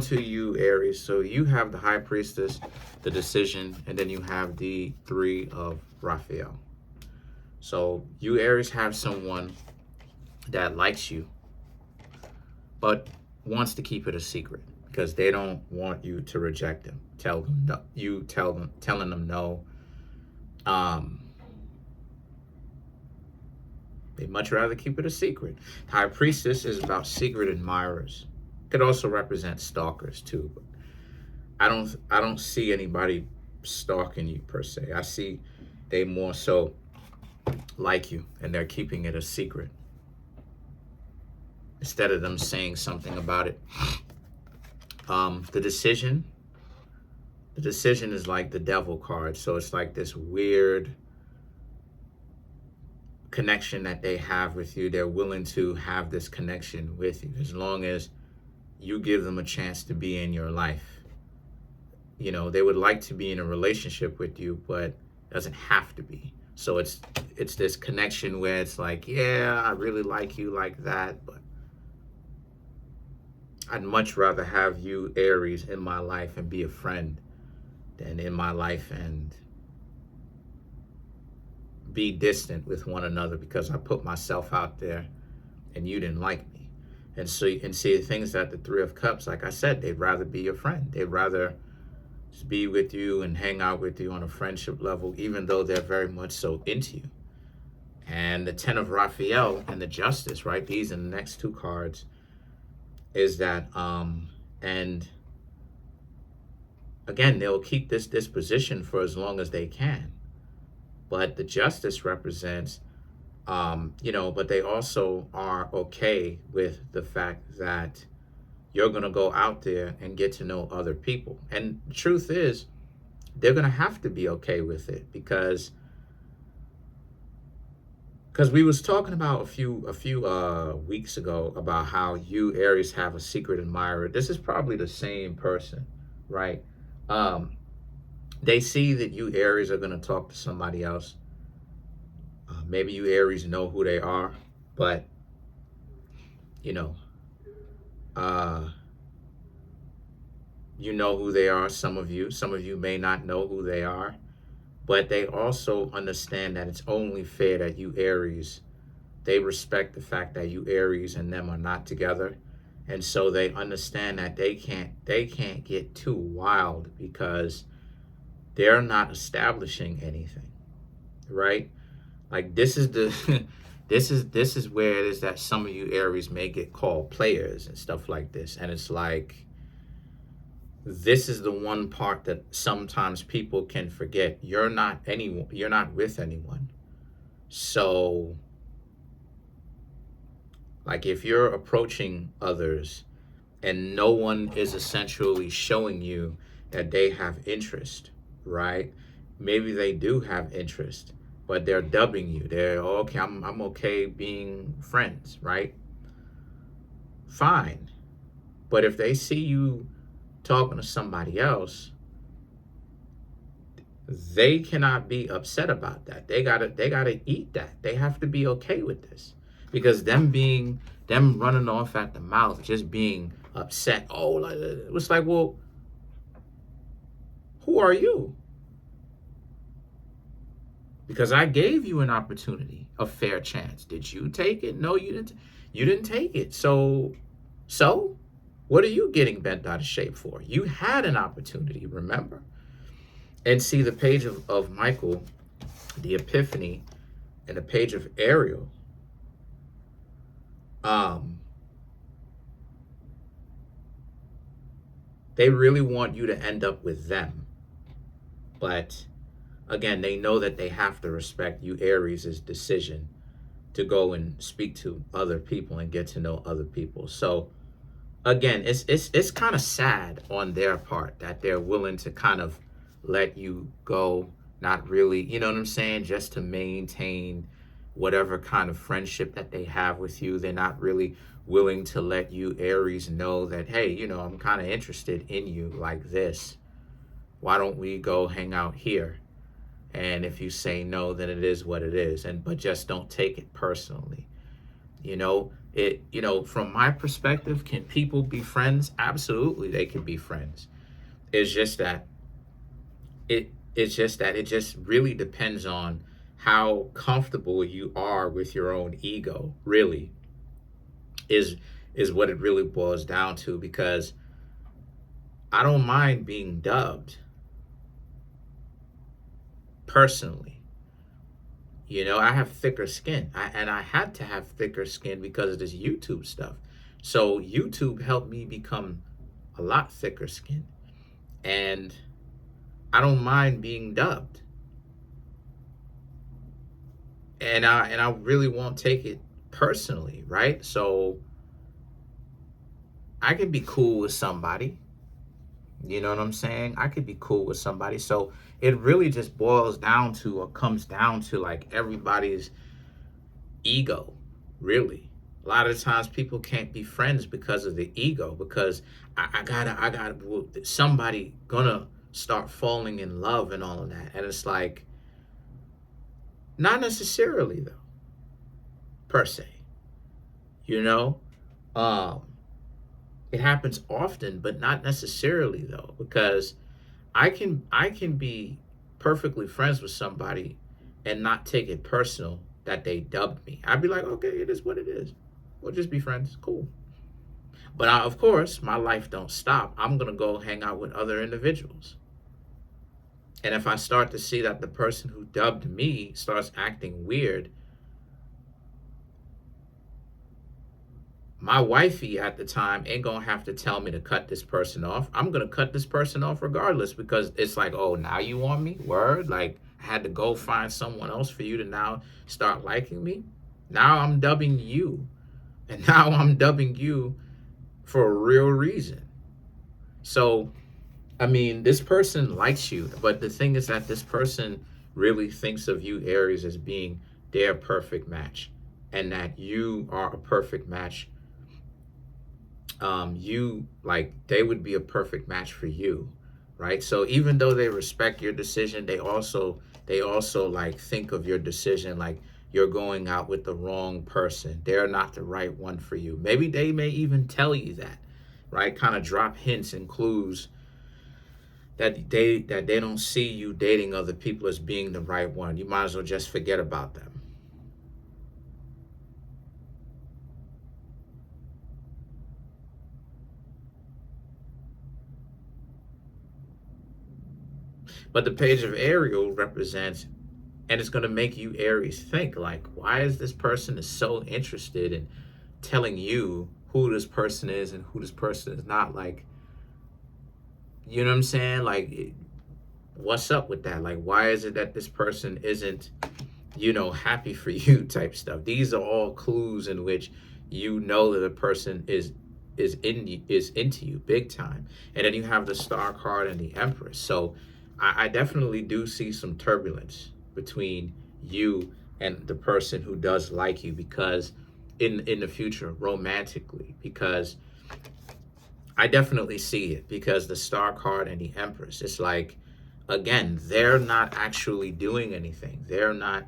to you, Aries. So you have the High Priestess, the Decision, and then you have the Three of Raphael. So you, Aries, have someone that likes you, but wants to keep it a secret because they don't want you to reject them. Tell them no. You telling them no. Um, they much rather keep it a secret. High Priestess is about secret admirers. Could also represent stalkers too. But I don't see anybody stalking you per se. I see they more so like you and they're keeping it a secret instead of them saying something about it. The decision is like the devil card. So it's like this weird connection that they have with you. They're willing to have this connection with you as long as you give them a chance to be in your life. You know, they would like to be in a relationship with you, but it doesn't have to be. So it's this connection where it's like, yeah, I really like you like that, but I'd much rather have you, Aries, in my life and be a friend than in my life and be distant with one another because I put myself out there and you didn't like me. And see the things that the Three of Cups, like I said, they'd rather be your friend. They'd rather just be with you and hang out with you on a friendship level, even though they're very much so into you. And the Ten of Raphael and the Justice, right? These are the next two cards. Is that and again, they'll keep this disposition for as long as they can. But the Justice represents but they also are okay with the fact that you're going to go out there and get to know other people. And the truth is, they're going to have to be okay with it because we was talking about a few weeks ago about how you, Aries, have a secret admirer. This is probably the same person, right? They see that you, Aries, are going to talk to somebody else. Maybe you, Aries, know who they are, but you know, you know who they are. Some of you may not know who they are, but they also understand that it's only fair that you, Aries, they respect the fact that you, Aries, and them are not together. And so they understand that they can't get too wild because they're not establishing anything, right? Like this is the this is where it is that some of you, Aries, may get called players and stuff like this. And it's like, this is the one part that sometimes people can forget. You're not with anyone. So like if you're approaching others and no one is essentially showing you that they have interest, right? Maybe they do have interest, but they're dubbing you. They're okay, I'm okay being friends, right? Fine. But if they see you talking to somebody else, they cannot be upset about that. They gotta eat that. They have to be okay with this. Because them running off at the mouth, just being upset, it was like, well, who are you? Because I gave you an opportunity, a fair chance. Did you take it? No, you didn't. You didn't take it. So what are you getting bent out of shape for? You had an opportunity, remember? And see the page of Michael, the Epiphany, and the page of Ariel. They really want you to end up with them. But again, they know that they have to respect you, Aries' decision to go and speak to other people and get to know other people. So again, it's kind of sad on their part that they're willing to kind of let you go, not really, you know what I'm saying, just to maintain whatever kind of friendship that they have with you. They're not really willing to let you, Aries, know that, hey, I'm kind of interested in you like this. Why don't we go hang out here? And if you say no, then it is what it is. But just don't take it personally. From my perspective, can people be friends? Absolutely, they can be friends. It's just that it just really depends on how comfortable you are with your own ego, really, is is what it really boils down to. Because I don't mind being dubbed personally. I have thicker skin. And I had to have thicker skin because of this YouTube stuff. So YouTube helped me become a lot thicker skin. And I don't mind being dubbed. And I really won't take it personally, right? So I can be cool with somebody. You know what I'm saying? I could be cool with somebody. So it really just boils down to, or comes down to, like, everybody's ego, really. A lot of the times people can't be friends because of the ego, because somebody gonna start falling in love and all of that. And it's like, not necessarily though, per se. You know? Um, it happens often, but not necessarily though, because I can be perfectly friends with somebody and not take it personal that they dubbed me. I'd be like, okay, it is what it is. We'll just be friends. Cool. But of course, my life don't stop. I'm gonna go hang out with other individuals. And if I start to see that the person who dubbed me starts acting weird, my wifey at the time ain't gonna have to tell me to cut this person off. I'm gonna cut this person off regardless, because it's like, oh, now you want me? Word? Like, I had to go find someone else for you to now start liking me? Now I'm dubbing you. And now I'm dubbing you for a real reason. So, I mean, this person likes you, but the thing is that this person really thinks of you, Aries, as being their perfect match, and that you are a perfect match. You, like, they would be a perfect match for you, right? So even though they respect your decision, they also like think of your decision like you're going out with the wrong person. They're not the right one for you. Maybe they may even tell you that, right? Kind of drop hints and clues that they don't see you dating other people as being the right one. You might as well just forget about them. But the page of Ariel represents, and it's going to make you, Aries, think like, why is this person is so interested in telling you who this person is and who this person is not? Like, you know what I'm saying? Like, what's up with that? Like, why is it that this person isn't, happy for you, type stuff? These are all clues in which you know that a person is into you big time. And then you have the Star card and the Empress. So I definitely do see some turbulence between you and the person who does like you, because in the future, romantically, because I definitely see it, because the Star card and the Empress, it's like, again, they're not actually doing anything. They're not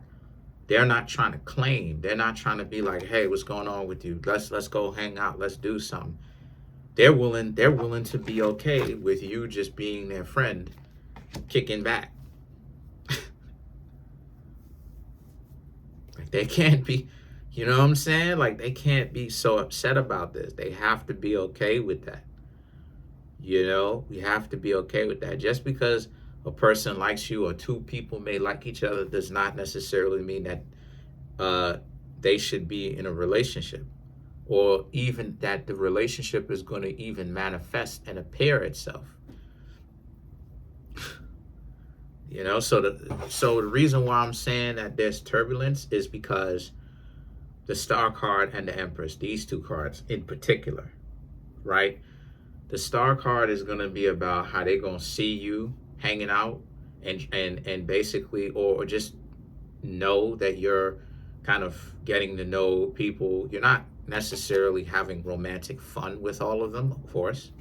trying to claim. They're not trying to be like, hey, what's going on with you? Let's go hang out. Let's do something. They're willing to be okay with you just being their friend, kicking back. Like, they can't be, you know what I'm saying? Like, they can't be so upset about this. They have to be okay with that. We have to be okay with that. Just because a person likes you, or two people may like each other, does not necessarily mean that uh, they should be in a relationship, or even that the relationship is going to even manifest and appear itself. So the reason why I'm saying that there's turbulence is because the Star card and the Empress, these two cards in particular, right? The Star card is going to be about how they're going to see you hanging out, and basically, or just know that you're kind of getting to know people. You're not necessarily having romantic fun with all of them, of course,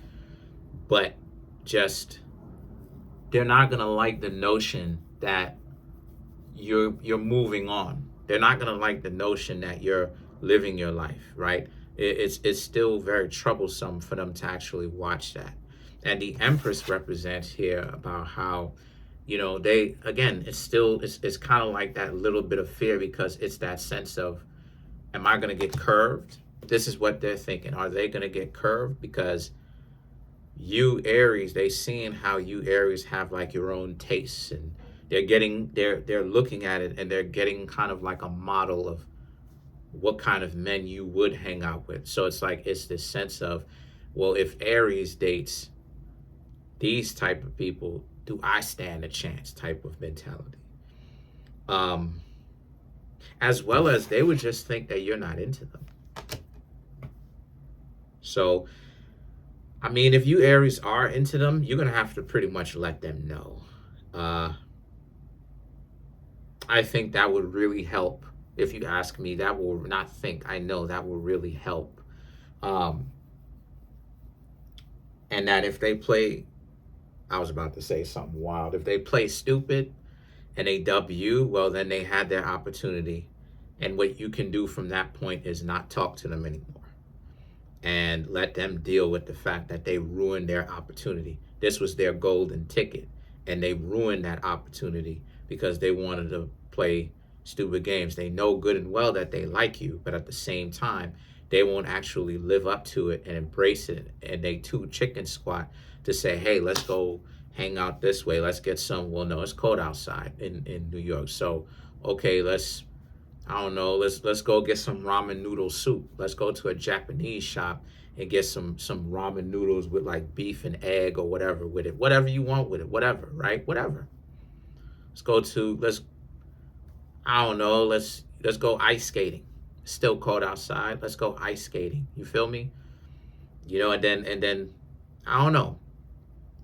but just, they're not going to like the notion that you're moving on. They're not going to like the notion that you're living your life, right? It's still very troublesome for them to actually watch that. And the Empress represents here about how, they, again, it's kind of like that little bit of fear, because it's that sense of, am I going to get curved? This is what they're thinking. Are they going to get curved? Because you Aries, they seeing how you Aries have like your own tastes, and they're looking at it, and they're getting kind of like a model of what kind of men you would hang out with. So it's like, it's this sense of, well, if Aries dates these type of people, do I stand a chance type of mentality. Um, as well as they would just think that you're not into them. So, I mean, if you Aries are into them, you're going to have to pretty much let them know. I think that would really help. If you ask me, that will not think, I know that will really help. And that if they play, I was about to say something wild. If they play stupid and they dub you, well, then they had their opportunity. And what you can do from that point is not talk to them anymore, and let them deal with the fact that they ruined their opportunity. This was their golden ticket, and they ruined that opportunity because they wanted to play stupid games. They know good and well that they like you, but at the same time, they won't actually live up to it and embrace it. And they too chicken squat to say, hey, let's go hang out this way. Let's get some, well, no, it's cold outside in New York. So, okay, I don't know, let's go get some ramen noodle soup. Let's go to a Japanese shop and get some ramen noodles with like beef and egg or whatever with it. Whatever you want with it, whatever, right? Whatever. I don't know, let's go ice skating. It's still cold outside. Let's go ice skating. You feel me? And then I don't know.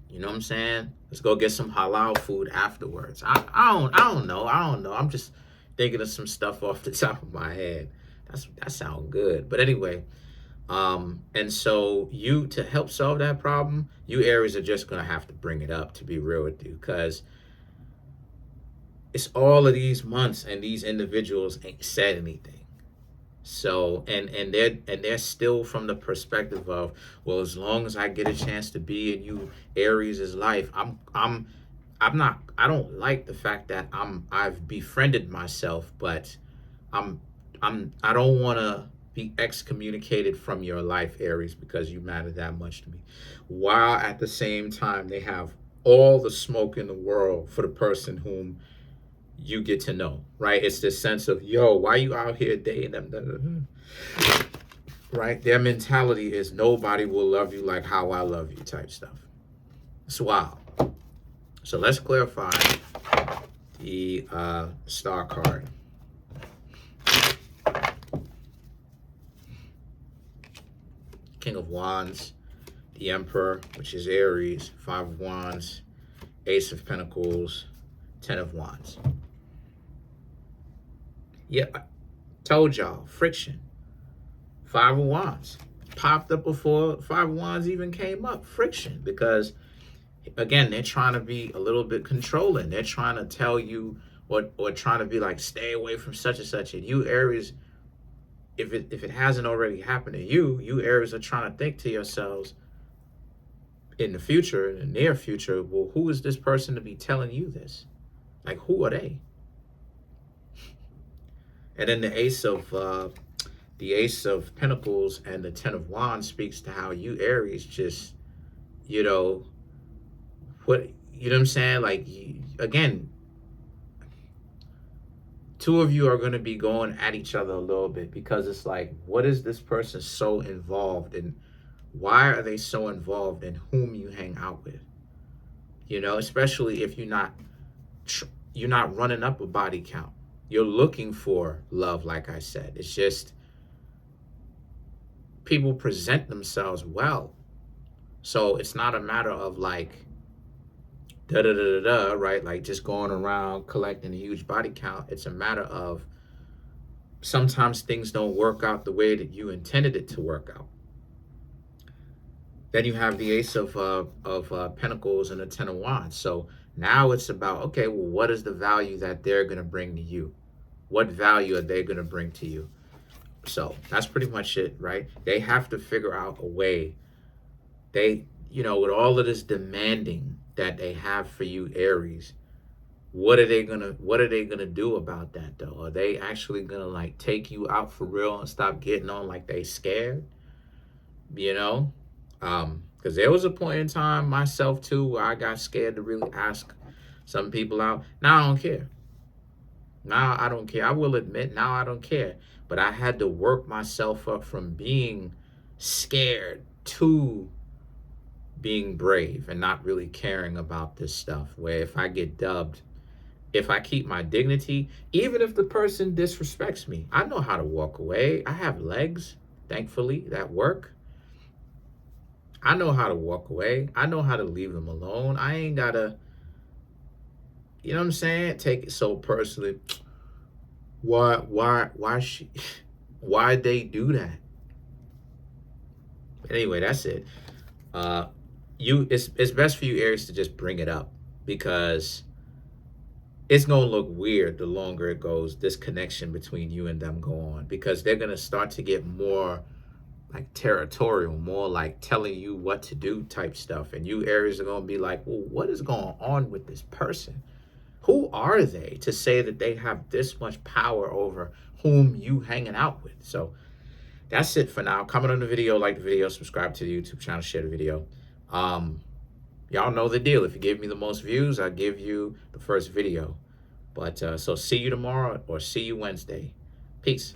You know what I'm saying? Let's go get some halal food afterwards. I don't know. I'm just thinking of some stuff off the top of my head. That sounds good. But anyway, and so you, to help solve that problem, you Aries are just gonna have to bring it up, to be real with you, because it's all of these months and these individuals ain't said anything. So and they're still from the perspective of, well, as long as I get a chance to be in you Aries' life, I don't like the fact that I've befriended myself, but I don't want to be excommunicated from your life, Aries, because you matter that much to me. While at the same time they have all the smoke in the world for the person whom you get to know, right? It's this sense of, yo, why you out here dating them? Right? Their mentality is, nobody will love you like how I love you type stuff. It's wild. So let's clarify the star card. King of Wands, the Emperor, which is Aries, Five of Wands, Ace of Pentacles, Ten of Wands. Yeah, I told y'all, friction. Five of Wands popped up before Five of Wands even came up. Friction, because again, they're trying to be a little bit controlling. They're trying to tell you, or trying to be like, stay away from such and such. And you Aries, if it hasn't already happened to you Aries are trying to think to yourselves in the future, in the near future, well, who is this person to be telling you this? Like, who are they? And then the Ace of Pentacles and the Ten of Wands speaks to how you Aries just, what, you know what I'm saying? Like, again, two of you are going to be going at each other a little bit, because it's like, what is this person so involved in? Why are they so involved in whom you hang out with? Especially if you're not running up a body count. You're looking for love, like I said. It's just people present themselves well. So it's not a matter of like, right? Like just going around collecting a huge body count. It's a matter of sometimes things don't work out the way that you intended it to work out. Then you have the Ace of Pentacles and the Ten of Wands. So now it's about, okay, well, what is the value that they're going to bring to you? What value are they going to bring to you? So that's pretty much it, right? They have to figure out a way. They, with all of this demanding that they have for you, Aries, what are they gonna do about that though? Are they actually gonna like take you out for real and stop getting on like they scared? You know? Because there was a point in time myself too where I got scared to really ask some people out. Now I don't care. Now I don't care. I will admit now I don't care. But I had to work myself up from being scared to being brave and not really caring about this stuff. Where if I get dubbed, if I keep my dignity, even if the person disrespects me, I know how to walk away. I have legs, thankfully, that work. I know how to walk away. I know how to leave them alone. I ain't gotta, you know what I'm saying? Take it so personally. Why she, why they do that? Anyway, that's it. Uh, it's best for you Aries to just bring it up because it's gonna look weird the longer it goes. This connection between you and them go on because they're gonna start to get more like territorial, more like telling you what to do type stuff, and you Aries are gonna be like, well, what is going on with this person? Who are they to say that they have this much power over whom you hanging out with? So that's it for now. Comment on the video, like the video, subscribe to the YouTube channel, share the video. Y'all know the deal. If you give me the most views, I'll give you the first video. But so see you tomorrow or see you Wednesday. Peace.